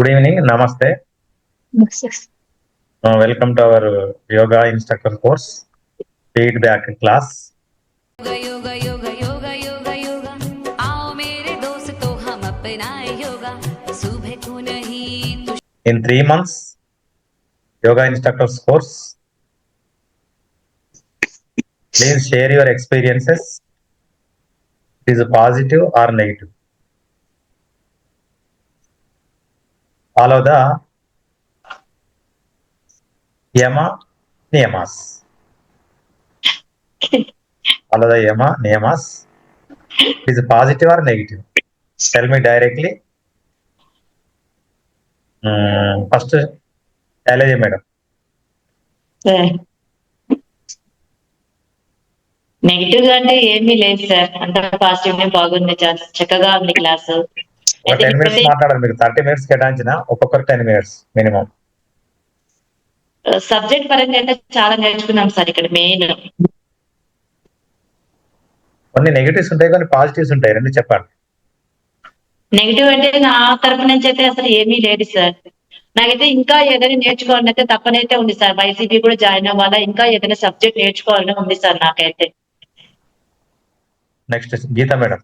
Good evening, Namaste. Yes. Welcome to our yoga instructor course, feedback class. Yoga yoga yoga yoga yoga आओ मेरे दोस्तों हम अपनाए योगा सुबह को नहीं तो In 3 months, yoga instructors course. Please share your experiences. Is it positive or negative? Follow the Yama Niyamas. Follow the Yama Niyamas. Is it positive or negative? Tell me directly. First, Alaji madam. Negative గా అంటే ఏమీ లేదు sir, అంత positive గా బాగుంది, చక్కగా ఉంది class. ఒక 10 minutes మాట్లాడాలి, మీకు 30 minutes కేటాయించిన ఒక్కొక్కరు 10 minutes మినిమం. సబ్జెక్ట్ పరంగా అయితే చాలా నేర్చుకున్నాం సార్. ఇక్కడ మెయిన్ కొన్ని నెగిటివ్స్ ఉంటాయి, కొన్ని పాజిటివ్స్ ఉంటాయి, రెండు చెప్పండి. నెగిటివ్ అంటే నా తరపు నుంచి అయితే అసలు ఏమీ లేదు సార్. నాకైతే ఇంకా ఏదైనా నేర్చుకోవాలని అయితే తప్పనైతే ఉంది సార్. వైసీపీ కూడా జాయిన్ అవ్వాలా, ఇంకా ఏదైనా సబ్జెక్ట్ నేర్చుకోవాలని ఉంది సార్ నాకైతే. Next Geeta madam.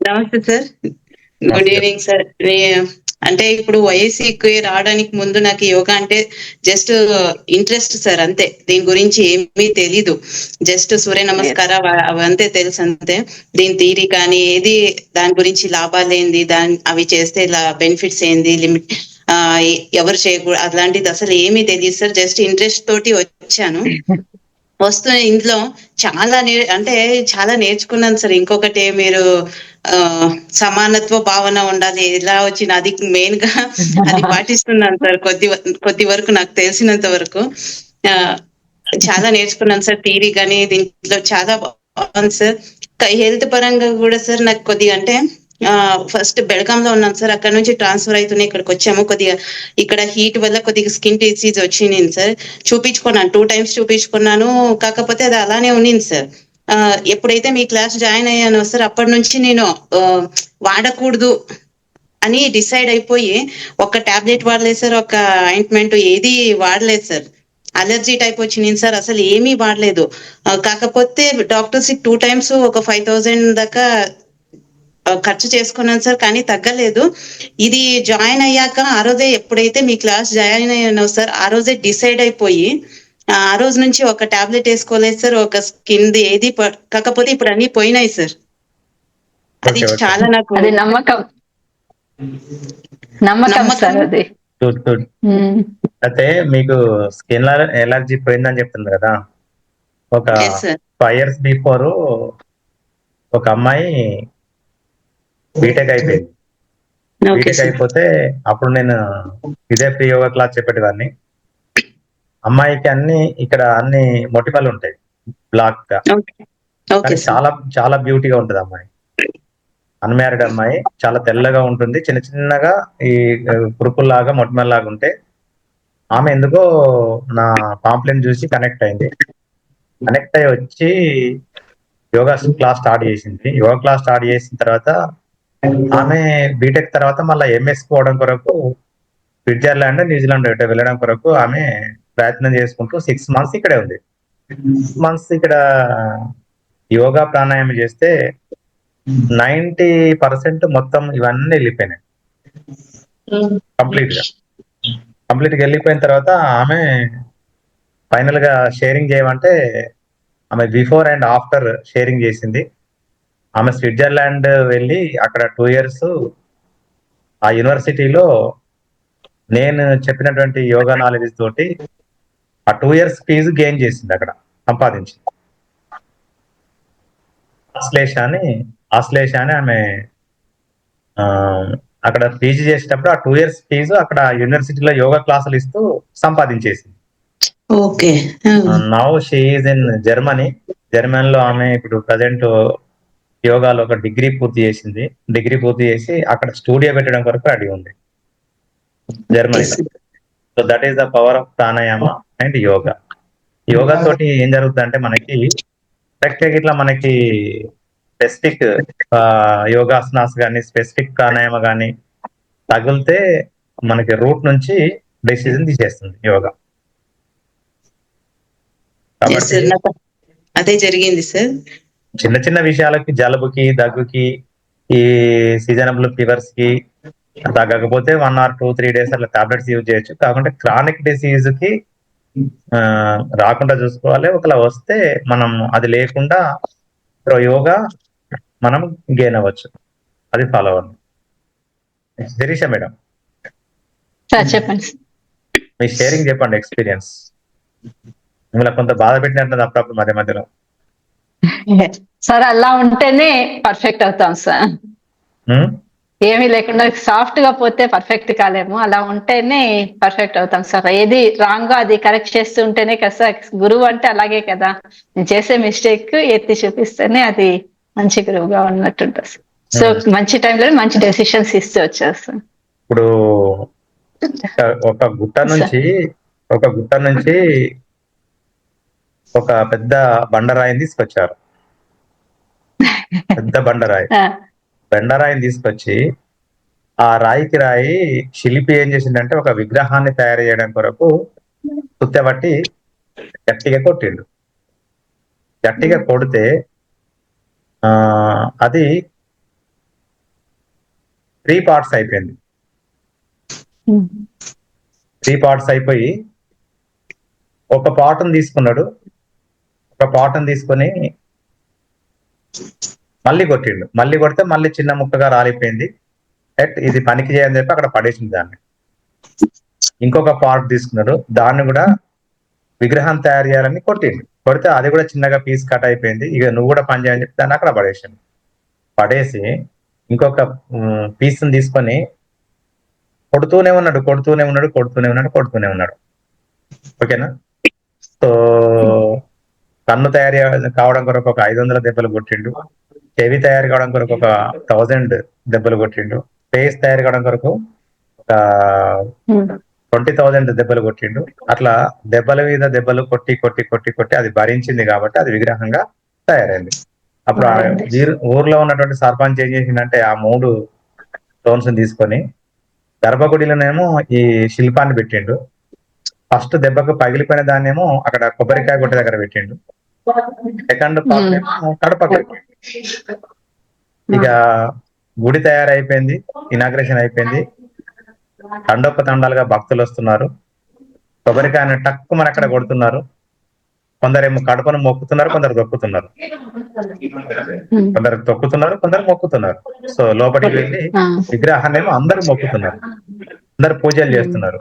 Namaste sir, good evening sir. అంటే ఇప్పుడు వైసీకి రావడానికి ముందు నాకు యోగా అంటే జస్ట్ ఇంట్రెస్ట్ సార్, అంతే. దీని గురించి ఏమీ తెలీదు, జస్ట్ సూర్య నమస్కార అవంతే తెలుసు అంతే. దీని థియరీ కానీ ఏది, దాని గురించి లాభాలు ఏంది, అవి చేస్తే బెనిఫిట్స్ ఏంది, లిమిట్ ఎవరు చేయకూడదు, అలాంటిది అసలు ఏమీ తెలియదు సార్. జస్ట్ ఇంట్రెస్ట్ తోటి వచ్చాను. వస్తున్న ఇంట్లో చాలా అంటే చాలా నేర్చుకున్నాను సార్. ఇంకొకటి మీరు సమానత్వ భావన ఉండాలి, ఎలా వచ్చిన అది మెయిన్ గా అది పాటిస్తున్నాను సార్. కొద్ది వరకు నాకు తెలిసినంత వరకు చాలా నేర్చుకున్నాను సార్. థియరీ కానీ దీంట్లో చాలా బాగుంది సార్. హెల్త్ పరంగా కూడా సార్ నాకు కొద్దిగా అంటే ఫస్ట్ బెళగాంలో ఉన్నాను సార్, అక్కడ నుంచి ట్రాన్స్ఫర్ అవుతూనే ఇక్కడికి వచ్చాము. కొద్దిగా ఇక్కడ హీట్ వల్ల కొద్దిగా స్కిన్ డిసీజ్ వచ్చింది సార్. చూపించుకున్నాను, 2 times చూపించుకున్నాను, కాకపోతే అది అలానే ఉండింది సార్. ఎప్పుడైతే మీ క్లాస్ జాయిన్ అయ్యానో సార్, అప్పటి నుంచి నేను వాడకూడదు అని డిసైడ్ అయిపోయి ఒక టాబ్లెట్ వాడలేదు సార్, ఒక ఆయింట్మెంట్ ఏది వాడలేదు సార్. అలర్జీ టైప్ వచ్చింది సార్, అసలు ఏమీ వాడలేదు. కాకపోతే డాక్టర్స్ 2 times ఒక 5,000 దాకా ఖర్చు చేసుకున్నాను సార్, కానీ తగ్గలేదు. ఇది జాయిన్ అయ్యాక ఆ రోజే, ఎప్పుడైతే మీ క్లాస్ జాయిన్ అయ్యానో సార్, ఆ రోజే డిసైడ్ అయిపోయి ఆ రోజు నుంచి ఒక టాబ్లెట్ వేసుకోలేదు సార్, ఒక స్కిన్ ఏది. కాకపోతే ఇప్పుడు అన్ని పోయినాయి సార్. అది చాలా నాకు నమ్మకం సార్. అది అయితే మీకు స్కిన్ ఎలర్జీ పోయిందని చెప్తుంది కదా. ఒక 5 years బిఫోర్ ఒక అమ్మాయి బీటెక్ అయిపోయింది. బీటెక్ అయిపోతే అప్పుడు నేను ఇదే ఫ్రీ యోగా క్లాస్ చెప్పేటివాడిని. అమ్మాయికి ఇక్కడ అన్ని మొటిమలు ఉంటాయి బ్లాక్ గా, చాలా చాలా బ్యూటీగా ఉంటది అమ్మాయి. అన్మ్యారీడ్ అమ్మాయి, చాలా తెల్లగా ఉంటుంది, చిన్న చిన్నగా ఈ పురుపుల్లాగా మొటిమల్లాగా ఉంటే ఆమె ఎందుకో నా పాంప్లెంట్ చూసి కనెక్ట్ అయింది. కనెక్ట్ అయ్యి వచ్చి యోగా క్లాస్ స్టార్ట్ చేసింది. యోగా క్లాస్ స్టార్ట్ చేసిన తర్వాత ఆమె బీటెక్ తర్వాత మళ్ళీ ఎంఎస్ పోవడం కొరకు స్విట్జర్లాండ్, న్యూజిలాండ్ వెళ్ళడం కొరకు ఆమె ప్రయత్నం చేసుకుంటూ 6 months ఇక్కడే ఉంది. 6 months ఇక్కడ యోగా ప్రాణాయామం చేస్తే 90% మొత్తం ఇవన్నీ వెళ్ళిపోయినాయి కంప్లీట్ గా వెళ్ళిపోయిన తర్వాత ఆమె ఫైనల్ గా షేరింగ్ చేయమంటే ఆమె బిఫోర్ అండ్ ఆఫ్టర్ షేరింగ్ చేసింది. ఆమె స్విట్జర్లాండ్ వెళ్ళి అక్కడ 2 years ఆ యూనివర్సిటీలో నేను చెప్పినటువంటి యోగా నాలెడ్జ్ తోటి ఆ 2 years ఫీజు గెయిన్ చేసింది, అక్కడ సంపాదించింది. ఆశ్లేష అని ఆమె అక్కడ పీజీ చేసేటప్పుడు ఆ 2 years ఫీజు అక్కడ యూనివర్సిటీలో యోగా క్లాసులు ఇస్తూ సంపాదించేసింది. Now she is in Germany. జర్మనీలో ఆమె ఇప్పుడు ప్రజెంట్ యోగాలో ఒక డిగ్రీ పూర్తి చేసింది. డిగ్రీ పూర్తి చేసి అక్కడ స్టూడియో పెట్టడం కొరకు రెడీ ఉంది జర్మనీలో. So that is the power of pranayama and yoga. Yoga తోటి ఏం జరుగుతుంది అంటే మనకి కరెక్ట్ ఇట్లా మనకి స్పెసిఫిక్ యోగాసనాస్ కానీ, స్పెసిఫిక్ ప్రాణాయామ కానీ తగిలితే మనకి రూట్ నుంచి డెసిజన్ తీసేస్తుంది యోగా. Yes, sir. అదే జరిగింది సార్. చిన్న చిన్న విషయాలకి, జలుబుకి, దగ్గుకి, ఈ సీజనబుల్ ఫీవర్స్ కి తగ్గకపోతే 1 or 2, 3 days అట్లా టాబ్లెట్స్ యూజ్ చేయొచ్చు. కాకుంటే క్రానిక్ డిసీజ్ కి రాకుండా చూసుకోవాలి. ఒకలా వస్తే మనం అది లేకుండా యోగా మనం గెయిన్ అవ్వచ్చు. అది ఫాలో అవ్వండి. శిరీష మేడం, చెప్పండి. మీ షేరింగ్ చెప్పండి, ఎక్స్పీరియన్స్. మిమ్మల్ని కొంత బాధ పెట్టినట్టు అప్పుడప్పుడు మధ్య మధ్యలో. సార్ అలా ఉంటేనే పర్ఫెక్ట్ అవుతాం సార్. ఏమీ లేకుండా సాఫ్ట్ గా పోతే పర్ఫెక్ట్ కాలేము, అలా ఉంటేనే పర్ఫెక్ట్ అవుతాం సార్. ఏది రాంగ్ అది కరెక్ట్ చేస్తూ ఉంటేనే కదా సార్. గురువు అంటే అలాగే కదా, నేను చేసే మిస్టేక్ ఎత్తి చూపిస్తేనే అది మంచి గురువుగా ఉన్నట్టుంటుంది సార్. సో మంచి టైంలో మంచి డెసిషన్స్ ఇస్తూ వచ్చారు సార్. ఇప్పుడు ఒక గుట్ట నుంచి ఒక పెద్ద బండరాయిని తీసుకొచ్చారు. పెద్ద బండరాయిని తీసుకొచ్చి ఆ రాయికి రాయి శిల్పి ఏం చేసిందంటే ఒక విగ్రహాన్ని తయారు చేయడం కొరకు కుత్తబట్టి గట్టిగా కొట్టిండు. గట్టిగా కొడితే అది 3 parts అయిపోయింది. 3 parts అయిపోయి ఒక పాటను తీసుకున్నాడు. ఒక పాటను తీసుకొని మళ్ళీ కొట్టిండు. మళ్ళీ కొడితే మళ్ళీ చిన్న ముక్కగా రాలిపోయింది. ఇది పనికి చేయని చెప్పి అక్కడ పడేసింది దాన్ని. ఇంకొక పార్ట్ తీసుకున్నాడు, దాన్ని కూడా విగ్రహం తయారు చేయాలని కొట్టిండు. కొడితే అది కూడా చిన్నగా పీస్ కట్ అయిపోయింది. ఇక నువ్వు కూడా పని చేయని చెప్పి దాన్ని అక్కడ పడేసిండు. పడేసి ఇంకొక పీస్ తీసుకొని కొడుతూనే ఉన్నాడు. ఓకేనా? సో కన్ను తయారు కావడం కొరకు ఒక 500 దెబ్బలు కొట్టిండు. చెవి తయారు కావడం కొరకు ఒక 1000 దెబ్బలు కొట్టిండు. ఫేస్ తయారు కావడం కొరకు ఒక 20,000 దెబ్బలు కొట్టిండు. అట్లా దెబ్బల మీద దెబ్బలు కొట్టి అది భరించింది కాబట్టి అది విగ్రహంగా తయారైంది. అప్పుడు ఊర్లో ఉన్నటువంటి సర్పంచ్ ఏం చేసిందంటే ఆ 3 స్టోన్స్ తీసుకొని గర్భగుడిలోనేమో ఈ శిల్పాన్ని పెట్టిండు. ఫస్ట్ దెబ్బకు పగిలిపోయిన దాన్నేమో అక్కడ కొబ్బరికాయ కొట్టే దగ్గర పెట్టిండు. Second part Kadapa. ఇక గుడి తయారైపోయింది, ఇనాగ్రేషన్ అయిపోయింది. తండోపతండాలుగా భక్తులు వస్తున్నారు. కొబ్బరికాయను టక్కుమని అక్కడ కొడుతున్నారు. కొందరేమో కడపను మొక్కుతున్నారు, కొందరు తొక్కుతున్నారు. కొందరు మొక్కుతున్నారు. సో లోపలికి వెళ్ళి విగ్రహాన్ని ఏమో అందరూ మొక్కుతున్నారు, అందరు పూజలు చేస్తున్నారు,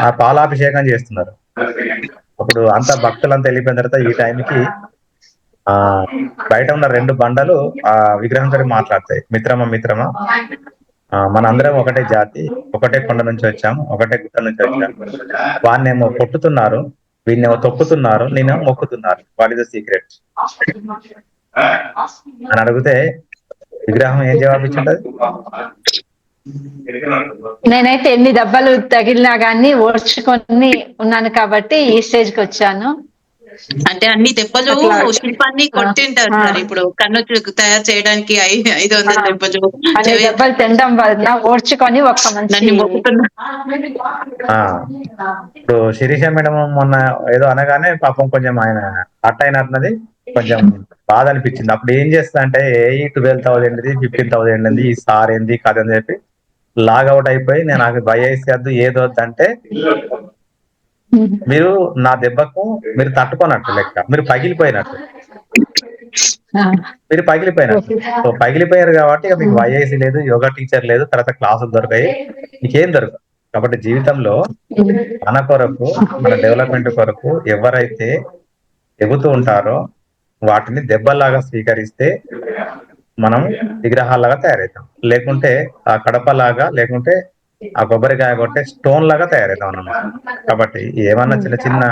ఆ పాలాభిషేకం చేస్తున్నారు. అప్పుడు అంతా భక్తులంతా వెళ్ళిపోయిన తర్వాత ఈ టైంకి బయట ఉన్న 2 బండలు ఆ విగ్రహంతో మాట్లాడతాయి. మిత్రమా, మనందరం ఒకటే జాతి, ఒకటే కొండ నుంచి వచ్చాము, ఒకటే గుట్ట నుంచి వచ్చాము. వాడినేమో కొట్టుతున్నారు, వీడినేమో తొక్కుతున్నారు, నేనేమో మొక్కుతున్నారు. వాట్ ఇస్ ద సీక్రెట్ అని అడిగితే విగ్రహం ఏం జవాబు ఇచ్చింటది? నేనైతే ఎన్ని దెబ్బలు తగిలినా గానీ ఓర్చుకొని ఉన్నాను కాబట్టి ఈ స్టేజ్ కి వచ్చాను. అంటే అన్ని దెబ్బలు శిల్పాన్ని కొట్టింటారు సార్. ఇప్పుడు కన్ను తయారు చేయడానికి 500 దెబ్బలు తినడం వలన ఓర్చుకొని ఒక్క మంచి ఇప్పుడు శిరీష మేడం మొన్న ఏదో అనగానే పాపం కొంచెం ఆయన హట్ అయినట్టున్నది, కొంచెం బాధ అనిపించింది. అప్పుడు ఏం చేస్తా అంటే 12,000 15,000 ఈ సార్ ఏంది కాదని చెప్పి లాగౌట్ అయిపోయి నేను నాకు బైఐసి వద్దు ఏదో అంటే మీరు నా దెబ్బకు మీరు తట్టుకోనట్టు లెక్క, మీరు పగిలిపోయినట్టు. సో పగిలిపోయారు కాబట్టి ఇక మీకు వైఐసి లేదు, యోగా టీచర్ లేదు, తర్వాత క్లాసులు దొరకాయి, మీకేం దొరకదు. కాబట్టి జీవితంలో మన కొరకు, మన డెవలప్మెంట్ కొరకు ఎవరైతే ఎగుతూ ఉంటారో వాటిని దెబ్బలాగా స్వీకరిస్తే మనం విగ్రహాలాగా తయారవుతాం. లేకుంటే ఆ కడపలాగా, లేకుంటే ఆ కొబ్బరికాయ కొట్టే స్టోన్ లాగా తయారవుతాం అన్నమాట. కాబట్టి ఏమన్నా చిన్న చిన్న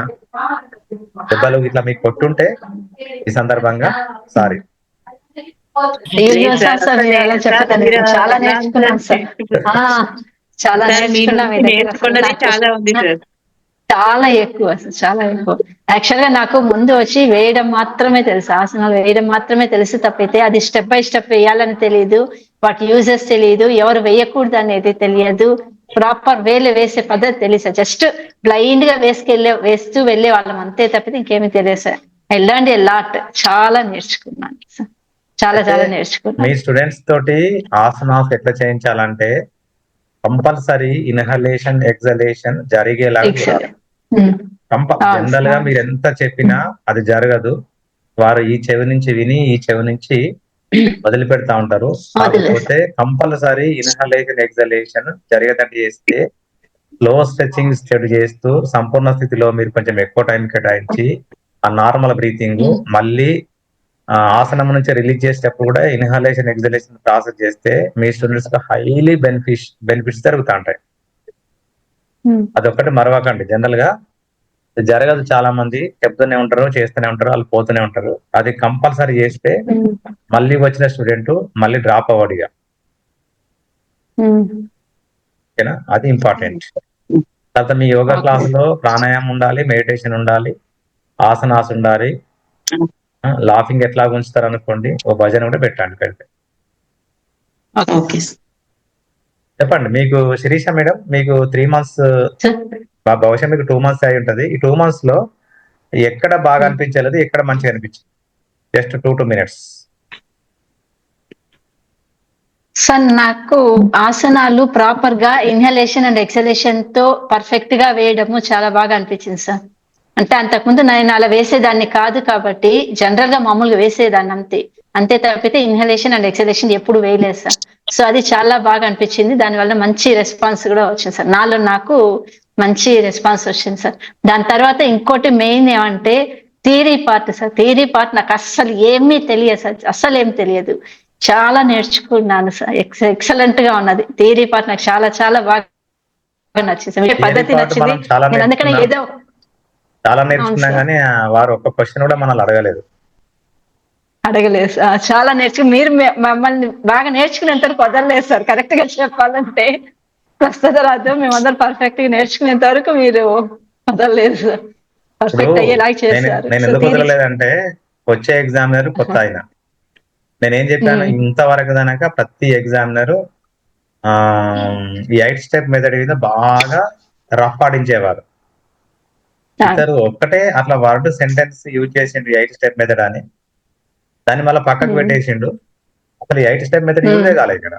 దెబ్బలు ఇట్లా మీకు కొట్టుంటే ఈ సందర్భంగా సారీ. చాలా నేర్చుకున్నాం సార్, చాలా చాలా ఎక్కువ అసలు, చాలా ఎక్కువ. యాక్చువల్ గా నాకు ముందు వచ్చి వేయడం మాత్రమే తెలుసు, ఆసనాలు వేయడం మాత్రమే తెలుసు తప్పితే అది స్టెప్ బై స్టెప్ వేయాలని తెలియదు. వాటి యూజెస్ తెలియదు, ఎవరు వేయకూడదు అనేది తెలియదు, ప్రాపర్ వేలో వేసే పద్ధతి తెలియదు సార్. జస్ట్ బ్లైండ్ గా వేస్తూ వెళ్ళే వాళ్ళం అంతే తప్పితే ఇంకేమీ తెలియదు sir. I learn a lot, చాలా నేర్చుకున్నాను సార్, చాలా చాలా నేర్చుకున్నాను. మీ స్టూడెంట్స్ తోటి ఆసనాస్ ఎట్లా చేయించాలంటే కంపల్సరీ ఇన్హలేషన్ ఎక్సలేషన్ జరిగేలాగా చూడాలి. జనరల్ గా మీరు ఎంత చెప్పినా అది జరగదు. వారు ఈ చెవి నుంచి విని ఈ చెవి నుంచి వదిలిపెడతా ఉంటారు. కాకపోతే కంపల్సరీ ఇన్హలేషన్ ఎక్సలేషన్ జరిగేటట్టు చేస్తే స్లో స్ట్రెచింగ్ స్టెడ్ చేస్తూ సంపూర్ణ స్థితిలో మీరు కొంచెం ఎక్కువ టైం కేటాయించి ఆ నార్మల్ బ్రీతింగ్ మళ్ళీ ఆసనం నుంచి రిలీజ్ చేసేటప్పుడు కూడా ఇన్హలేషన్ ఎక్సలేషన్ ప్రాసెస్ చేస్తే మీ స్టూడెంట్స్ కి హైలీ బెనిఫిట్స్ జరుగుతూ ఉంటాయి. అదొక్కటి మరవకండి. జనరల్ గా జరగదు, చాలా మంది చెప్తూనే ఉంటారు, చేస్తూనే ఉంటారు, వాళ్ళు పోతూనే ఉంటారు. అది కంపల్సరీ చేస్తే మళ్ళీ వచ్చిన స్టూడెంట్ మళ్ళీ డ్రాప్ అవ్వడిగా. ఓకేనా, అది ఇంపార్టెంట్. తర్వాత మీ యోగా క్లాస్ లో ప్రాణాయామం ఉండాలి, మెడిటేషన్ ఉండాలి, ఆసనాస్ ఉండాలి, లాఫింగ్ ఎట్లా ఉంచుతారు అనుకోండి, ఓ భజన కూడా పెట్టండి. పెడితే చెప్పండి. మీకు శిరీష మేడం, మీకు 3 months, బహుశా మీకు 2 months అయి ఉంటది. ఈ 2 months లో ఎక్కడ బాగా అనిపించలేదు, ఎక్కడ మంచిగా అనిపించింది? Just 2 minutes. సార్ నాకు ఆసనాలు ప్రాపర్ గా ఇన్హలేషన్ అండ్ ఎక్సలేషన్ తో పర్ఫెక్ట్ గా వేయడము చాలా బాగా అనిపించింది సార్. అంటే అంతకుముందు నేను అలా వేసేదాన్ని కాదు కాబట్టి జనరల్ గా మామూలుగా వేసేదాన్ని అంతే తప్పితే ఇన్హలేషన్ అండ్ ఎక్సలేషన్ ఎప్పుడు వేయలేదు సార్. సో అది చాలా బాగా అనిపించింది. దానివల్ల మంచి రెస్పాన్స్ కూడా వచ్చింది సార్, నాలో నాకు మంచి రెస్పాన్స్ వచ్చింది సార్. దాని తర్వాత ఇంకోటి మెయిన్ ఏమంటే theory part sir. Theory part నాకు అస్సలు ఏమీ తెలియదు సార్, అస్సలు ఏం తెలియదు. చాలా నేర్చుకున్నాను సార్, ఎక్సలెంట్ గా ఉన్నది. థియరీ పార్ట్ నాకు చాలా చాలా బాగా నచ్చింది సార్. పద్ధతి నచ్చింది. నేను అందుకని ఏదో చాలా నేర్చుకున్నాం కానీ వారు ఒక్క క్వశ్చన్ కూడా మనల్ని అడగలేదు. చాలా మీరు మమ్మల్ని బాగా నేర్చుకునేంత వరకు వదలలేదు సార్. కరెక్ట్ గా చెప్పాలంటే ప్రస్తుత రాదు, మేమందరం పర్ఫెక్ట్ గా నేర్చుకునేంత వరకు మీరు వదలలేదు సార్. పర్ఫెక్ట్ అయ్యేలాగా చేశారు. నేను ఎందుకు వదలలేదంటే వచ్చే ఎగ్జామినర్ కొత్త ఆయన. నేనేం చెప్పాను ఇంతవరకు కనుక ప్రతి ఎగ్జామినర్ ఈ 8 step మెథడ్ మీద బాగా రఫ్ ఆడించేవారు. ఇద్దరు ఒక్కటే అట్లా వర్డ్ సెంటెన్స్ యూజ్ చేసిండు 8 step మెథడ్ అని, దాన్ని మళ్ళీ పక్కకు పెట్టేసిండు. అసలు 8 step మెథడ్ యూజే కాలేదు ఇక్కడ.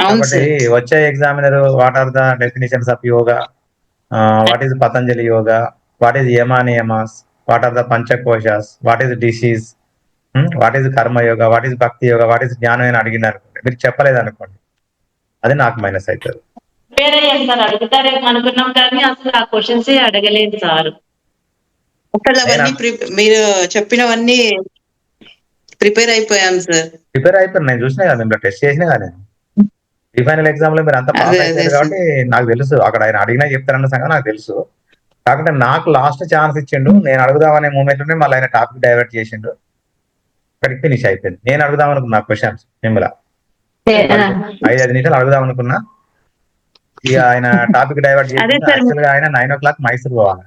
కాబట్టి వచ్చే examiner what are the definitions of yoga, what is Patanjali yoga, what is yama niyamas, what are the panchakoshas, what is disease, what is karmayoga, what is bhakti yoga, what is జ్ఞానం అని అడిగినారు, మీరు చెప్పలేదు అనుకోండి, అది నాకు మైనస్ అవుతుంది. అడుగుతారేమో అనుకున్నాం కానీ అసలు ఆ క్వశ్చన్స్ అడగలేదు సార్. మీరు చెప్పినవన్నీ ప్రిపేర్ అయిపోయాం సార్. నేను చూసినా కదా, మేము టెస్ట్ చేసినా కానీ ఫైనల్ ఎగ్జామ్ లో మీరు అంతా పాస్ అయిపోయారు కాబట్టి నాకు తెలుసు అక్కడ ఆయన అడిగినా చెప్తారన్న సంగతి నాకు తెలుసు. కాకపోతే నాకు లాస్ట్ ఛాన్స్ ఇచ్చిండు, నేను అడుగుదామనే మూమెంట్ లోనే మళ్ళీ ఆయన టాపిక్ డైవర్ట్ చేసిండు, అక్కడికి ఫినిష్ అయిపోయింది. నేను అడుగుదాం అనుకున్నా క్వశ్చన్స్ మిమ్మల్ని 5 నిమిషాలు అడుగుదాం అనుకున్నా, ఇక ఆయన టాపిక్ డైవర్ట్ చేసి యాక్చువల్ గా ఆయన 9 o'clock మైసూర్ పోవాలి.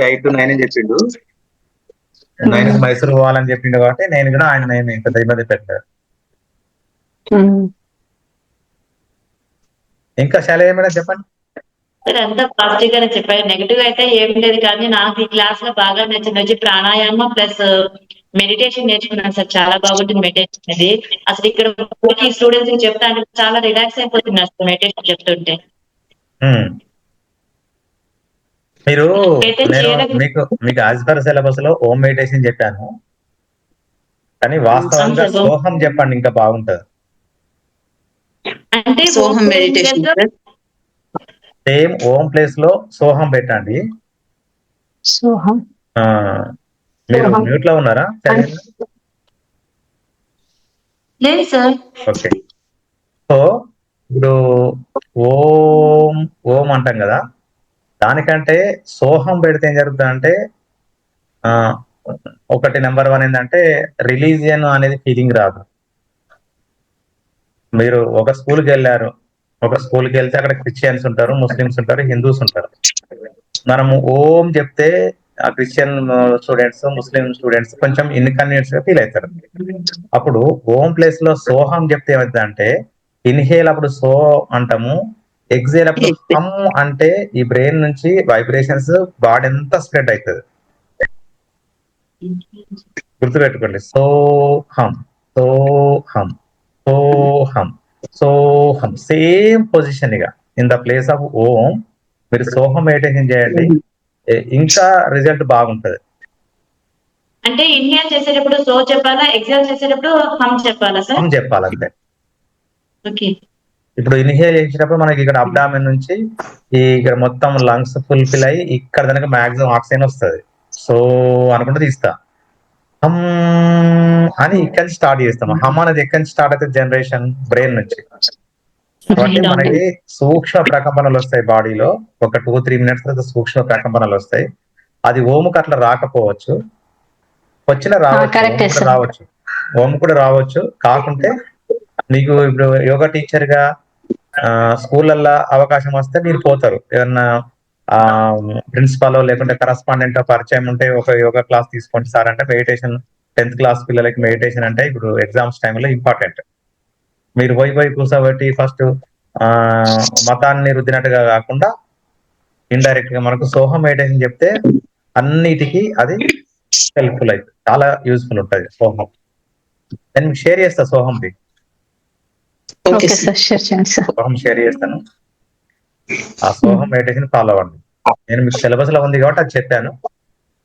8 to 9 అని చెప్పిండు, 9 మైసూర్ పోవాలని చెప్పిండు కాబట్టి నేను కూడా ఆయన పెద్ద ఇబ్బంది పెట్టారు. ఇంకా శైలజ మేడం చెప్పండి. అంతా పాజిటివ్ గానే చెప్పారు, నెగిటివ్ అయితే ఏం లేదు. కానీ నాకు ఈ క్లాస్ లో బాగా నచ్చింది ప్రాణాయామం ప్లస్ మెడిటేషన్ నేర్చుకున్నాను సార్. చాలా బాగుంటుంది మెడిటేషన్ అది. అసలు ఇక్కడ స్టూడెంట్స్ చెప్తా అంటే చాలా రిలాక్స్ అయిపోతున్నారు సార్ మెడిటేషన్ చెప్తుంటే. మీరు మీకు యాజ్ పర్ సిలబస్ లో హోమ్ మెడిటేషన్ చెప్పాను, కానీ వాస్తవంగా సోహం చెప్పండి ఇంకా బాగుంటది. అంటే సోహం మెడిటేషన్ సేమ్ ఓం ప్లేస్ లో సోహం పెట్టండి. మీరు మ్యూట్ లో ఉన్నారా? లేదు సార్. ఓకే, సో ఇప్పుడు ఓం ఓం అంటాం కదా, దానికంటే సోహం పెడితే ఏం జరుగుతుందంటే ఒకటి నెంబర్ 1 ఏంటంటే రిలీజియన్ అనేది ఫీలింగ్ రాదు. మీరు ఒక స్కూల్కి వెళ్ళారు, ఒక స్కూల్కి వెళ్తే అక్కడ క్రిస్టియన్స్ ఉంటారు, ముస్లిమ్స్ ఉంటారు, హిందూస్ ఉంటారు. మనము ఓం చెప్తే క్రిస్టియన్ స్టూడెంట్స్, ముస్లిం స్టూడెంట్స్ కొంచెం ఇన్కన్వీనియన్స్ గా ఫీల్ అవుతారు. అప్పుడు ఓం ప్లేస్ లో సోహం చెప్తే ఏమవుతుందంటే ఇన్హేల్ అప్పుడు సో అంటాము, ఎక్సేల్ అప్పుడు హమ్ అంటే ఈ బ్రెయిన్ నుంచి వైబ్రేషన్స్ బాడీ అంతా స్ప్రెడ్ అవుతుంది. గుర్తుపెట్టుకోండి, సోహం సోహం సోహం సోహం సేమ్ పొజిషన్ ఇక ఇన్ ద ప్లేస్ ఆఫ్ ఓం మీరు సోహం మెడిటేషన్ చేయండి, ఇంకా రిజల్ట్ బాగుంటది. అంటే ఇన్హేల్ చేసేటప్పుడు సో చెప్పాలా, ఎక్సేల్ చేసేటప్పుడు హమ్ చెప్పాలా సార్? హమ్ చెప్పాలంటే ఓకే. ఇప్పుడు ఇన్హేల్ చేసేటప్పుడు మనకి ఇక్కడ అబ్డామిన్ నుంచి ఇక్కడ మొత్తం లంగ్స్ ఫుల్ఫిల్ అయ్యి ఇక్కడ దానికి మాక్సిమం ఆక్సిజన్ వస్తుంది. సో అనుకుంటే తీస్తా, హమ్ అని ఇక్కడి నుంచి స్టార్ట్ చేస్తాం. హమ్ అనేది ఎక్కడి నుంచి స్టార్ట్ అవుతుంది? జనరేషన్ బ్రెయిన్ నుంచి. కాబట్టి మనకి సూక్ష్మ ప్రకంపనలు వస్తాయి బాడీలో, ఒక 2-3 మినిట్స్ తర్వాత సూక్ష్మ ప్రకంపనలు వస్తాయి. అది ఓముకు అట్లా రాకపోవచ్చు, వచ్చినా రావచ్చు, ఓము కూడా రావచ్చు, ఓము కూడా రావచ్చు. కాకుంటే మీకు ఇప్పుడు యోగా టీచర్ గా స్కూళ్ళల్లో అవకాశం వస్తే మీరు పోతారు. ఏదన్నా ప్రిన్సిపాల్ లేకుంటే కరస్పాండెంట్ పరిచయం ఉంటే ఒక యోగా క్లాస్ తీసుకోండి సార్ అంటే, మెడిటేషన్ 10th క్లాస్ పిల్లలకి మెడిటేషన్ అంటే ఇప్పుడు ఎగ్జామ్స్ టైంలో ఇంపార్టెంట్. మీరు పోయి కూర్చోబెట్టి ఫస్ట్ మతాన్ని రుద్దినట్టుగా కాకుండా ఇండైరెక్ట్ గా మనకు సోహం మెడిటేషన్ చెప్తే అన్నిటికీ అది హెల్ప్ఫుల్ అవుతుంది, చాలా యూస్ఫుల్ ఉంటుంది సోహం. నేను మీకు షేర్ చేస్తా సోహంది, సోహం షేర్ చేస్తాను. ఆ సోహం మెడిటేషన్ ఫాలో అవ్వండి. నేను మీకు సిలబస్ లో ఉంది కాబట్టి అది చెప్పాను.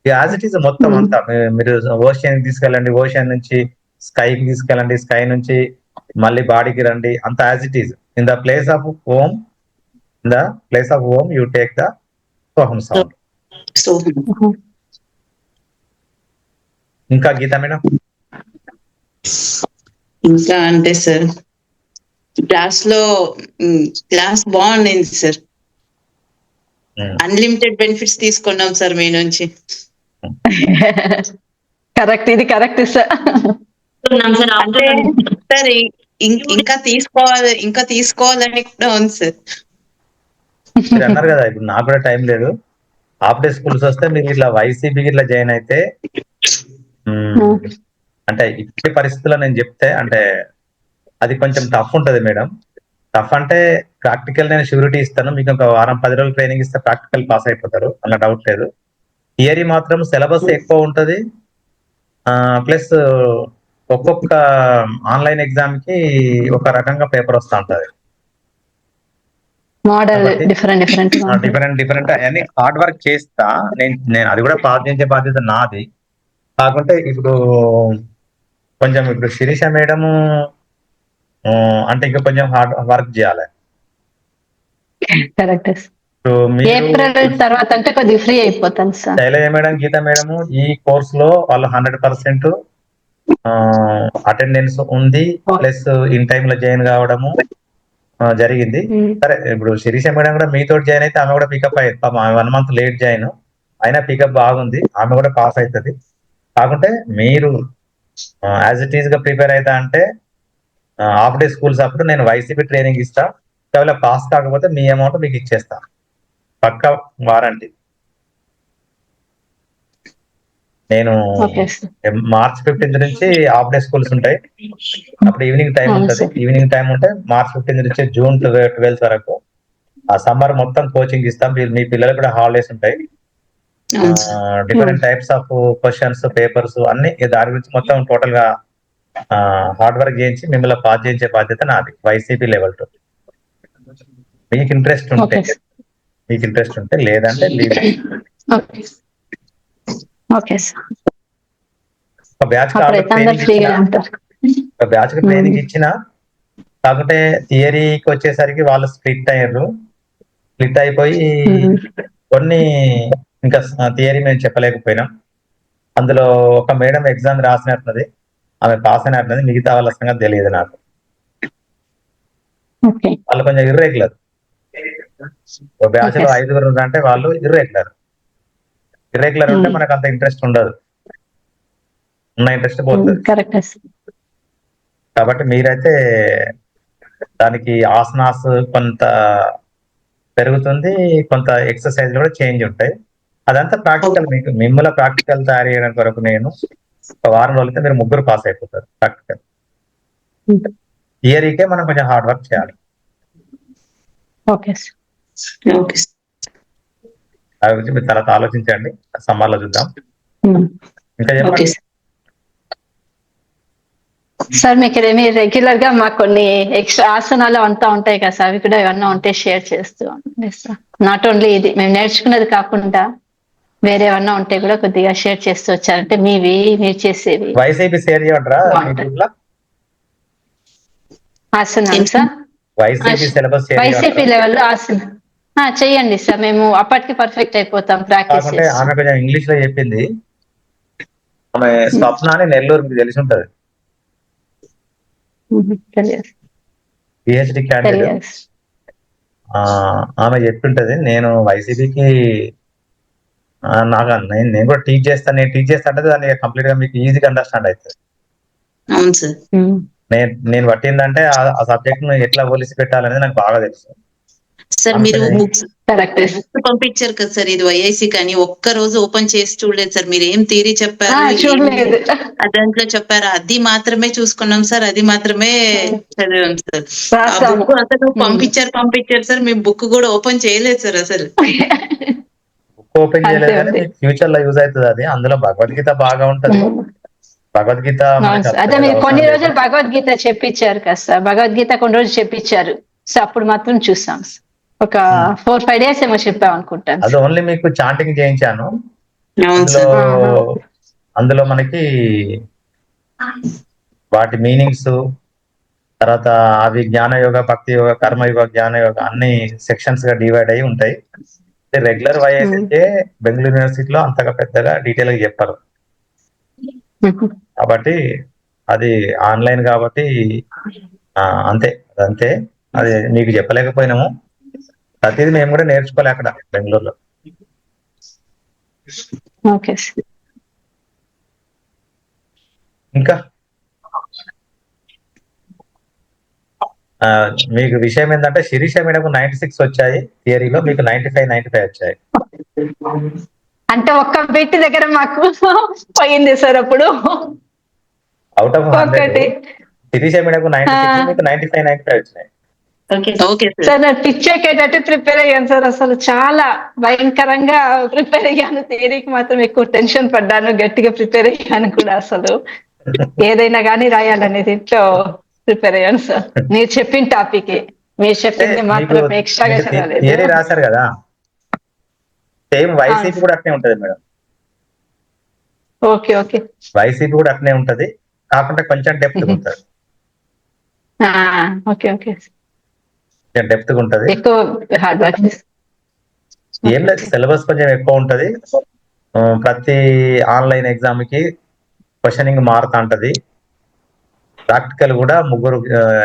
యాజ్ ఇట్ ఈస్ మొత్తం అంతా మీరు ఓషియన్ తీసుకెళ్ళండి, ఓషియన్ నుంచి స్కైకి తీసుకెళ్ళండి, స్కై నుంచి మళ్ళీ బాడీకి రండి, అంత as it is. In the place of Om, in the place of Om you take the Soham sound. ఇంకా గీత మేడం? ఇంకా అంటే సార్ క్లాస్ బాగుండింది సార్, అన్లిమిటెడ్ బెనిఫిట్స్ తీసుకున్నాం సార్ మీ నుంచి. కరెక్ట్, ఇది కరెక్ట్ సార్. అంటే సార్ ఇంకా తీసుకోవాలని కూడా ఉంది సార్. మీరు అన్నారు కదా ఇప్పుడు నాకు కూడా టైం లేదు, హాఫ్ డే స్కూల్స్ వస్తే మీరు ఇట్లా వైసీపీకి ఇట్లా జాయిన్ అయితే అంటే ఇచ్చే పరిస్థితుల్లో నేను చెప్తే అంటే అది కొంచెం టఫ్ ఉంటది మేడం. టఫ్ అంటే ప్రాక్టికల్ నేను షూరిటీ ఇస్తాను, మీకు ఒక వారం 10 రోజులు ట్రైనింగ్ ఇస్తే ప్రాక్టికల్ పాస్ అయిపోతారు, అలా డౌట్ లేదు. థియరీ మాత్రం సిలబస్ ఎక్కువ ఉంటది, ప్లస్ ఒక్కొక్క ఆన్లైన్ ఎగ్జామ్ కి ఒక రకంగా పేపర్ వస్తూ ఉంటది. డిఫరెంట్ అవన్నీ హార్డ్ వర్క్ చేస్తా నేను అది కూడా పాస్ చేసే బాధ్యత నాది. కాకుంటే ఇప్పుడు కొంచెం ఇప్పుడు శిరీష మేడము అంటే ఇంకా కొంచెం హార్డ్ వర్క్ చేయాలి. తర్వాత అంటే కొద్దిగా ఫ్రీ అయిపోతాను సార్. శైలజ మేడం, గీత మేడము ఈ కోర్స్ లో వాళ్ళు 100% అటెండెన్స్ ఉంది, ప్లస్ ఇన్ టైమ్ లో జాయిన్ కావడము జరిగింది. సరే ఇప్పుడు శిరీష మేడం కూడా మీతో జాయిన్ అయితే ఆమె కూడా పికప్ అయ్యింది, 1 month లేట్ జాయిన్ అయినా పికప్ బాగుంది, ఆమె కూడా పాస్ అవుతుంది. కాకుంటే మీరు యాజ్ ఇట్ ఈస్ గా ప్రిపేర్ అవుతా అంటే హాఫ్ డే స్కూల్స్ అప్పుడు నేను వైసీపీ ట్రైనింగ్ ఇస్తా, ఒకవేళ పాస్ కాకపోతే మీ అమౌంట్ మీకు ఇచ్చేస్తా, పక్కా వారంటీ. నేను March 15th నుంచి హాఫ్ డే స్కూల్స్ ఉంటాయి, అప్పుడు ఈవినింగ్ టైం ఉంటుంది. ఈవినింగ్ టైం ఉంటే March 15th నుంచి June 12th వరకు ఆ సమ్మర్ మొత్తం కోచింగ్ ఇస్తాం. మీ పిల్లలు కూడా హాలిడేస్ ఉంటాయి. Different types of questions, papers అన్ని దాని గురించి మొత్తం టోటల్ గా హార్డ్ వర్క్ చేయించి మిమ్మల్ని పాస్ చేయించే బాధ్యత నాది, వైసీపీ లెవెల్ 2. మీకు ఇంట్రెస్ట్ ఉంటే లేదంటే లీవ్. ఒక బ్యాచ్ ట్రైనింగ్ ఇచ్చిన, కాకుంటే థియరీకి వచ్చేసరికి వాళ్ళు స్ప్లిట్ అయ్యారు. స్ప్లిట్ అయిపోయి కొన్ని ఇంకా థియరీ మేము చెప్పలేకపోయినాం. అందులో ఒక మేడం ఎగ్జామ్ రాసినట్లది, ఆమె పాస్ అయినట్లది, మిగతా వాళ్ళ సంగతి తెలియదు నాకు. వాళ్ళు కొంచెం ఇర్రెగ్యులర్, ఒక బ్యాచ్ లో 5 అంటే వాళ్ళు ఇర్రెగ్యులర్ ఉంటే మనకు అంత ఇంట్రెస్ట్ ఉండదు, ఉన్న ఇంట్రెస్ట్ పోతుంది. కాబట్టి మీరైతే దానికి ఆసనాస్ కొంత పెరుగుతుంది, కొంత ఎక్సర్సైజ్ కూడా చేంజ్ ఉంటాయి. అదంతా ప్రాక్టికల్. మీకు మిమ్మల్ని ప్రాక్టికల్ తయారు చేయడానికి వరకు నేను ఒక వారం రోజులైతే మీరు ముగ్గురు పాస్ అయిపోతారు ప్రాక్టికల్. థియరీకే మనం కొంచెం హార్డ్ వర్క్ చేయాలి. ఓకే ఓకే దాని గురించి మీరు తర్వాత ఆలోచించండి. సమ్మర్ లో చూద్దాం. ఇంకా ఓకే చెప్పండి. సార్ మీకు మీరు రెగ్యులర్ గా మాకు కొన్ని ఎక్స్ట్రా ఆసనాలు అంతా ఉంటాయి కదా సార్, అవి కూడా ఏమన్నా ఉంటే షేర్ చేస్తూ ఉండండి సార్. నాట్ ఓన్లీ ఇది మేము నేర్చుకున్నది కాకుండా వేరే ఏమన్నా ఉంటే కూడా కొద్దిగా షేర్ చేస్తూ వచ్చారంటే మీవి మీరు చేసేవి వైసీపీ షేర్ చేయమంటారా మీ గ్రూప్ లో? ఆసనాలు sir. YCP syllabus share YCP చేయమంటారా? లెవెల్లో ఆసనం చెయ్యండి సార్, మేము అప్పటికి పర్ఫెక్ట్ అయిపోతాం ప్రాక్టీస్ కాకుంటే ఆమె కొంచెం ఇంగ్లీష్ లో చెప్పింది. ఆమె స్వప్న అని నెల్లూరు, మీకు తెలిసి ఉంటది, పిహెచ్డి క్యాండిడేట్. ఆమె చెప్తుంటది నేను వైసీపీకి నాకు నేను కూడా టీచ్ చేస్తాను, నేను టీచ్ చేస్తా అంటే దాన్ని కంప్లీట్ గా మీకు ఈజీగా అండర్స్టాండ్ అవుతుంది. అవును సార్. నేను పట్టిందంటే ఆ సబ్జెక్ట్ ను ఎట్లా పోలిసి పెట్టాలనేది నాకు బాగా తెలుసు. సార్ మీరు బుక్స్ పంపించారు కదా సార్, ఇది వైఐసి కానీ ఒక్క రోజు ఓపెన్ చేసి చూడలేదు సార్. మీరు ఏం థియరీ చెప్పారు, దాంట్లో చెప్పారు, అది మాత్రమే చూసుకున్నాం సార్, అది మాత్రమే చదివాం సార్. ఆ బుక్ అసలు పంపించారు సార్, మేము బుక్ కూడా ఓపెన్ చేయలేదు సార్ అసలు. బుక్ ఓపెన్ చేయలేదు కానీ మీకు ఫ్యూచర్ లో యూజ్ అవుతుంది. అది అందులో భగవద్గీత బాగా ఉంటది. భగవద్గీత అదే మీరు కొన్ని రోజులు భగవద్గీత చెప్పించారు కదా సార్, భగవద్గీత కొన్ని రోజులు చెప్పించారు సో అప్పుడు మాత్రం చూసాం. ఒక 4-5 days ఏమో చెప్పాం అనుకుంటాను. అది ఓన్లీ మీకు చాంటింగ్ చేయించాను. అందులో మనకి వాటి మీనింగ్స్, తర్వాత అవి జ్ఞాన యోగ, భక్తి యోగ, కర్మయోగ, జ్ఞాన యోగ అన్ని సెక్షన్స్ గా డివైడ్ అయ్యి ఉంటాయి. రెగ్యులర్ వైఎస్ అయితే బెంగళూరు యూనివర్సిటీలో అంతగా పెద్దగా డీటెయిల్ గా చెప్పారు. కాబట్టి అది ఆన్లైన్ కాబట్టి అంతే అంతే. అది మీకు చెప్పలేకపోయినాము. ప్రతిదీ మేము కూడా నేర్చుకోలే అక్కడ బెంగళూరులో. ఇంకా మీకు విషయం ఏంటంటే శిరీష మేడకు 96 వచ్చాయి థియరీలో, మీకు 95 వచ్చాయి. అంటే ఒక్క బిట్ దగ్గర మాకు పోయింది సార్ అప్పుడు. అవుట్ ఆఫ్ 100 శిరీష మేడకు 96, మీకు 95 వచ్చినాయి. సార్ నేను పిచ్చెక్కేటట్టు ప్రిపేర్ అయ్యాను సార్, అసలు చాలా భయంకరంగా ప్రిపేర్ అయ్యాను. థియరీకి మాత్రం ఎక్కువ టెన్షన్ పడ్డాను, గట్టిగా ప్రిపేర్ అయ్యాను కూడా. అసలు ఏదైనా కానీ రాయాలనే దీంట్లో ప్రిపేర్ అయ్యాను సార్. మీరు చెప్పిన టాపిక్, మీరు చెప్పింది మాత్రం ఎక్స్ట్రాగా చదవలేదు. థియరీ రాశారు కదా, సేమ్ వైసీపీ కూడా అట్నే ఉంటది మేడం. ఓకే ఓకే, వైసీపీ కూడా అట్నే ఉంటది, కాకుండా కొంచెం డెప్త్ ఉంటది. ఓకే ఓకే, డెప్త్ ఉంటది. ఎక్కువ హార్డ్ వర్క్ ఏం లేదు, సిలబస్ కొంచెం ఎక్కువ ఉంటది. ప్రతి ఆన్లైన్ ఎగ్జామ్ కి క్వశ్చనింగ్ మారుతా ఉంటది. ప్రాక్టికల్ కూడా 3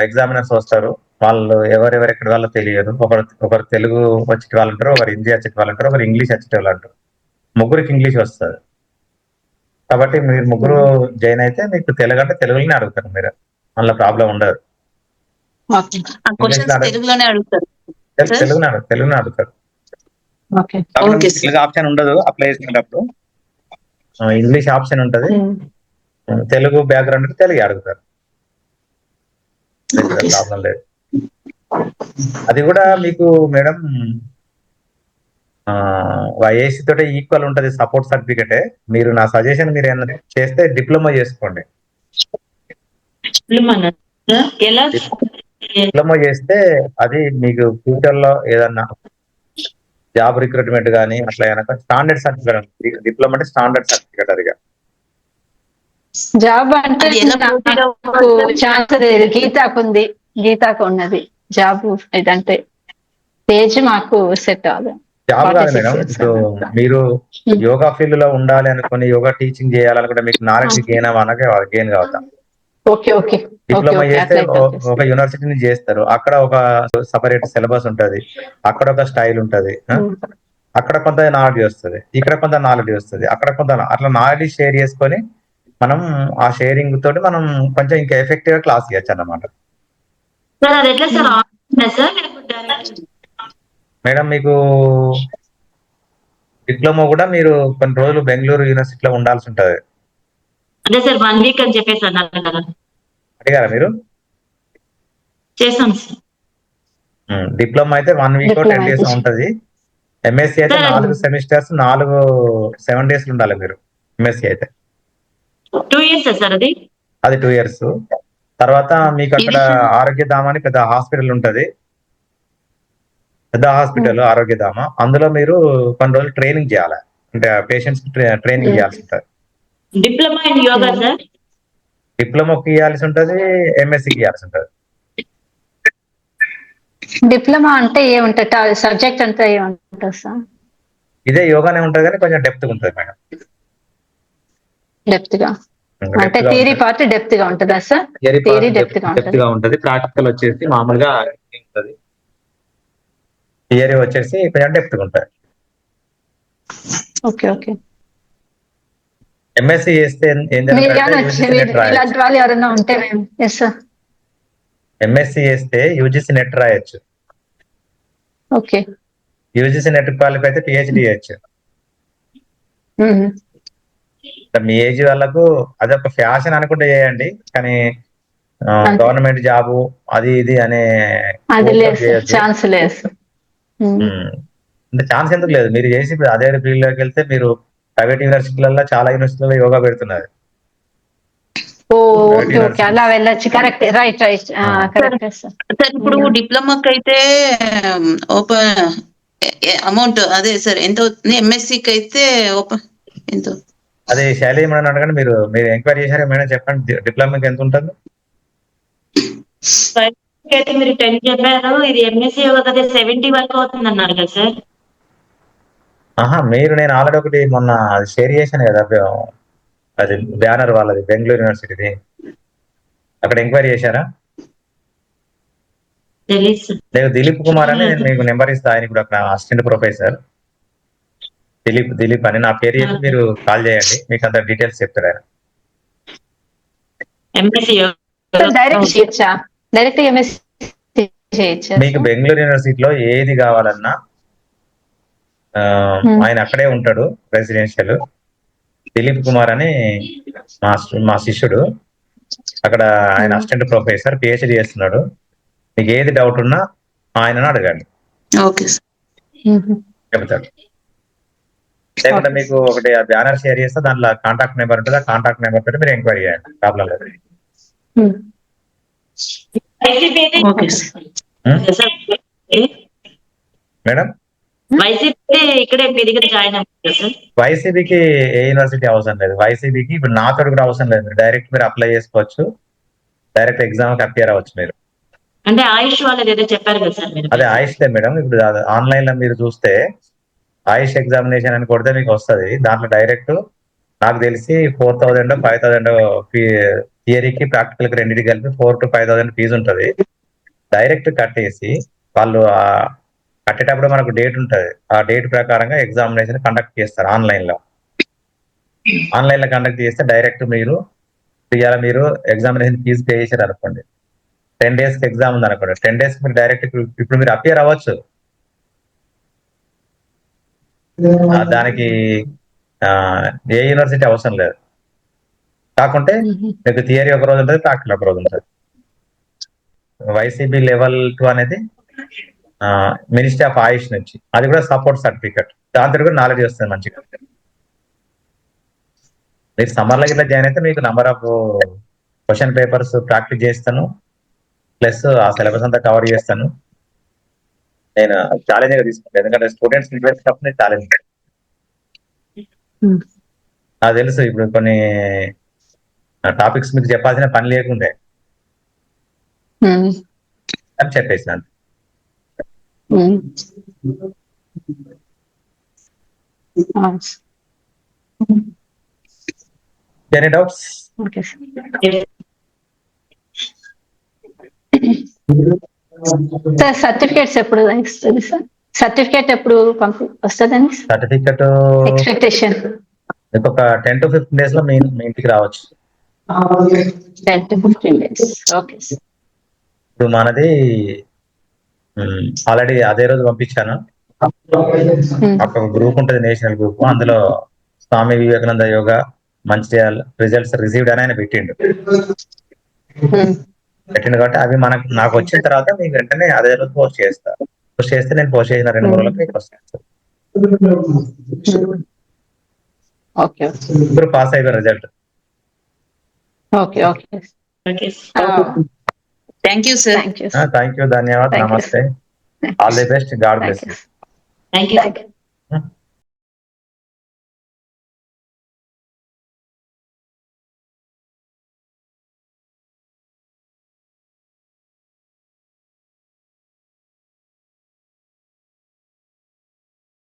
ఎగ్జామినర్స్ వస్తారు. వాళ్ళు ఎవరెవరెక్కడి వాళ్ళో తెలియదు. ఒకరు తెలుగు వచ్చే వాళ్ళు అంటారు, ఒకరు హిందీ వచ్చే వాళ్ళు అంటారు, ఒకరు ఇంగ్లీష్ వచ్చే వాళ్ళు అంటారు. 3కి ఇంగ్లీష్ వస్తుంది. కాబట్టి మీరు 3 జాయిన్ అయితే మీకు తెలుగు అంటే తెలుగులోనే అడుగుతారు మీరు, అందులో ప్రాబ్లం ఉండదు. తెలుగులోనే అడుగుతారు. తెలుగునే అడుగుతారు. తెలుగు ఆప్షన్ ఉండదు అప్లై చేసుకునేటప్పుడు, ఇంగ్లీష్ ఆప్షన్ ఉంటది. తెలుగు బ్యాక్గ్రౌండ్ అంటే తెలుగు అడుగుతారు, ప్రాబ్లం లేదు. అది కూడా మీకు మేడం వైఏసీ తోటే ఈక్వల్ ఉంటది సపోర్ట్ సర్టిఫికెటే. మీరు నా సజెషన్ మీరు ఏమైనా చేస్తే డిప్లొమా చేసుకోండి. డిప్లొమా చేస్తే అది మీకు ఫ్యూచర్ లో ఏదన్నా జాబ్ రిక్రూట్మెంట్ కానీ అట్లా ఏమైనా స్టాండర్డ్ సర్టిఫికేట్. డిప్లొమా అంటే స్టాండర్డ్ సర్టిఫికేట్. అదిగా జాబ్ అంటే ఛాన్స్ లేదు. గీతాకు ఉంది, గీతాకు ఉన్నది జాబ్. ఇదంటే పేజ్ మాకు సెట్ అవ్వదు. జాబ్ కాదు మేడం, ఇప్పుడు మీరు యోగా ఫీల్డ్ లో ఉండాలి అనుకుని యోగా టీచింగ్ చేయాలనుకుంటే మీకు నాలెడ్జ్ గెయిన్ గెయిన్ కావద్దా? డిప్లొమా చేస్తే ఒక యూనివర్సిటీ నుంచి చేస్తారు, అక్కడ ఒక సపరేట్ సిలబస్ ఉంటది, అక్కడ ఒక స్టైల్ ఉంటది, అక్కడ కొంత నాలెడ్జ్ వస్తుంది, ఇక్కడ కొంత నాలెడ్జ్ వస్తుంది, అక్కడ కొంత అట్లా నాలెడ్జ్ షేర్ చేసుకొని మనం ఆ షేరింగ్ తోటి మనం కొంచెం ఇంకా ఎఫెక్టివ్ గా క్లాస్ చేయొచ్చు అన్నమాట. మేడం మీకు డిప్లొమా కూడా మీరు కొన్ని రోజులు బెంగళూరు యూనివర్సిటీలో ఉండాల్సి ఉంటది. అదే సార్ 1 వీక్ అని చెప్పేసి అన్నారు కదా. అడిగారా మీరు? చేసాం సార్. డిప్లొమా అయితే 1 వీక్ 10 డిప్లొమా డేస్ అయితే ఉంటది. ఎంఎస్సి అయితే సార్ 4 సెమిస్టర్స్ 7 డేస్ ఉండాలి మీరు. ఎంఎస్సి అయితే 2 ఇయర్స్ సార్ అది. అది 2 ఇయర్స్. తర్వాత మీకు అక్కడ ఆరోగ్యధామ అని పెద్ద హాస్పిటల్ ఉంటది. పెద్ద హాస్పిటల్ ఆరోగ్యధామ. అందులో మీరు కొన్ని రోజులు ట్రైనింగ్ చేయాలి. అంటే పేషెంట్స్ ట్రైనింగ్ చేయాల్సి ఉంటుంది. Diploma in yoga sir. డిప్లొమాకి ఇవ్వాల్సి ఉంటది, ఎంఎస్సికి ఇవ్వాల్సి ఉంటది. డిప్లొమా అంటే ఏముంటది? సబ్జెక్ట్ అంతా ఏముంటుంది సార్? ఇదే యోగానే ఉంటది కానీ కొంచెం డెప్త్ ఉంటుంది మేడం. డెప్త్ గా అంటే థియరీ పార్ట్ డెప్త్ గా ఉంటుందా సార్? థియరీ డెప్త్ గా ఉంటది. ప్రాక్టికల్ వచ్చేసి మామూలుగా ఉంటది. థియరీ వచ్చేసి కొంచెం డెప్త్ గా ఉంటది. Okay okay. ఎంఎస్సి చేస్తే ఏం ఇలాంటి వాళ్ళు ఎవరైనా ఉంటే ఎస్ సార్. ఎంఎస్సి చేస్తే యూజీసీ నెట్ రాయొచ్చు. ఓకే. యూజీసీ నెట్ క్వాలిఫై అయితే పిహెచ్డి చేయొచ్చు. మీ ఏజ్ వాళ్ళకు అదొక ఫ్యాషన్ అనుకుంటే చేయండి, కానీ గవర్నమెంట్ జాబు అది ఇది అనే ఛాన్స్ లేదు. అంటే ఛాన్స్ ఎందుకు లేదు? మీరు చేసి అదే ఫీల్డ్ లోకి వెళ్తే మీరు ప్రైవేట్ యూనివర్సిటీలలో చాలా యూనివర్సిటీలలో యోగా పెడుతున్నారు. అలా వెళ్ళొచ్చు. Correct. Right right. Correct sir. ఇప్పుడు డిప్లొమాకి అయితే ఓపెన్ అమౌంట్ అదే సార్ ఎంత అవుతుంది? ఎంఎస్సికి అయితే ఓపెన్ ఎంత? అదే శైలి మేడం అడగండి. మీరు ఎంక్వైరీ చేశారా మేడం? చెప్పండి డిప్లొమాకి ఎంత ఉంటుంది? అయితే మీరు 10 చెప్పారు. ఇది ఎంఎస్సి యోగా కదా 70 వరకు అవుతుంది అన్నారు కదా సార్. నేను ఆల్రెడీ ఒకటి మొన్న షేర్ చేశాను కదా, అది బ్యానర్ వాళ్ళది బెంగళూరు యూనివర్సిటీది. అక్కడ ఎంక్వైరీ చేశారా? లేదు, దిలీప్ కుమార్ అని నేను మీకు నెంబర్ ఇస్తా. ఆయన ఇప్పుడు అక్కడ అసిస్టెంట్ ప్రొఫెసర్ దిలీప్ అని. నా పేరు చెప్పి మీరు కాల్ చేయండి, మీకు అంత డీటెయిల్స్ చెప్తారు ఆయన. మీకు బెంగళూరు యూనివర్సిటీలో ఏది కావాలన్నా ఆయన అక్కడే ఉంటాడు, రెసిడెన్షియల్. దిలీప్ కుమార్ అని మా శిష్యుడు. అక్కడ ఆయన అసిస్టెంట్ ప్రొఫెసర్, పిహెచ్డి చేస్తున్నాడు. మీకు ఏది డౌట్ ఉన్నా ఆయనను అడగండి, చెప్తాడు. లేకుంటే మీకు ఒకటి బ్యానర్ షేర్ చేస్తే దాంట్లో కాంటాక్ట్ నెంబర్ ఉంటుంది. ఆ కాంటాక్ట్ నెంబర్ తోటి మీరు ఎంక్వైరీ చేయండి, ప్రాబ్లం లేదు. మేడం ఇక్కడే మీ దగ్గర జాయిన్ అవ్వాలి సార్. వైసీబీకి ఏ యూనివర్సిటీ అవసరం లేదు. వైసీబీకి ఇప్పుడు నాతో కూడా అవసరం లేదు. డైరెక్ట్ మీరు అప్లై చేసుకోవచ్చు, డైరెక్ట్ ఎగ్జామ్ కి అపియర్ అవ్వచ్చు మీరు. అంటే ఆయుష్ వాళ్ళది ఏదో చెప్పారు కదా సార్ మీరు. అదే ఆయుష్దే మేడం. ఇప్పుడు ఆన్లైన్ లో మీరు చూస్తే ఆయుష్ ఎగ్జామినేషన్ అని కొడితే మీకు వస్తుంది. దాంట్లో డైరెక్ట్ నాకు తెలిసి 4,000 5,000 థియరీకి ప్రాక్టికల్ కి రెండింటికి కలిపి 4,000 to 5,000 ఫీజు ఉంటుంది. డైరెక్ట్ కట్టేసి వాళ్ళు కట్టేటప్పుడు మనకు డేట్ ఉంటుంది. ఆ డేట్ ప్రకారంగా ఎగ్జామినేషన్ కండక్ట్ చేస్తారు ఆన్లైన్ లో. కండక్ట్ చేస్తే డైరెక్ట్ మీరు ఎగ్జామినేషన్ ఫీజు పే చేశారు అనుకోండి, 10 days కి ఎగ్జామ్ ఉంది అనుకోండి, 10 days మీరు డైరెక్ట్ ఇప్పుడు మీరు అపియర్ అవ్వచ్చు. దానికి ఏ యూనివర్సిటీ అవసరం లేదు. కాకుంటే మీకు థియరీ ఒక రోజు ఉంటుంది, ప్రాక్టికల్ ఒక రోజు ఉంటుంది. వైసీబీ లెవెల్ 2 అనేది మినిస్ట్రీ ఆఫ్ ఆయుష్ నుంచి, అది కూడా సపోర్ట్ సర్టిఫికెట్. దాంతో కూడా నాలెడ్జ్ వస్తుంది మంచిగా. మీరు సమ్మర్లో ఇట్లా జాయిన్ అయితే మీకు number of question papers practice చేస్తాను, ప్లస్ ఆ సిలబస్ అంతా కవర్ చేస్తాను. నేను ఛాలెంజ్ గా తీసుకుంటాను, ఎందుకంటే స్టూడెంట్స్ ఇంట్రెస్ట్ కాబట్టి ఛాలెంజ్. నాకు తెలుసు ఇప్పుడు కొన్ని టాపిక్స్ మీకు చెప్పాల్సిన పని లేకుండే అని చెప్పేసినాను. Any doubts? సార్ సర్టిఫికేట్స్ ఎప్పుడు వస్తుంది సార్? సర్టిఫికేట్ ఎప్పుడు వస్తుందండి? సర్టిఫికెట్ ఎక్స్పెక్టేషన్ ఒక 10 to 15 days లో మీ ఇంటికి రావచ్చు. 10 to 15 days. ఓకే. ఇప్పుడు మనది ఆల్రెడీ అదే రోజు పంపించాను. ఒక గ్రూప్ ఉంటుంది, నేషనల్ గ్రూప్. అందులో స్వామి వివేకానంద యోగా మంచిర్యాల రిజల్ట్స్ రిసీవ్డ్ అని ఆయన పెట్టిండు కాబట్టి అవి నాకు వచ్చిన తర్వాత మీకు వెంటనే అదే రోజు పోస్ట్ చేస్తా. పోస్ట్ చేస్తే నేను పోస్ట్ చేసిన 2-3 రోజులకు మీకు వస్తాను. ఓకే ఇప్పుడు పాస్ అయిపోయిన result. Okay okay thank you sir. Thank you, ధన్యవాదాలు, నమస్తే, all the best, God bless you. Thank you.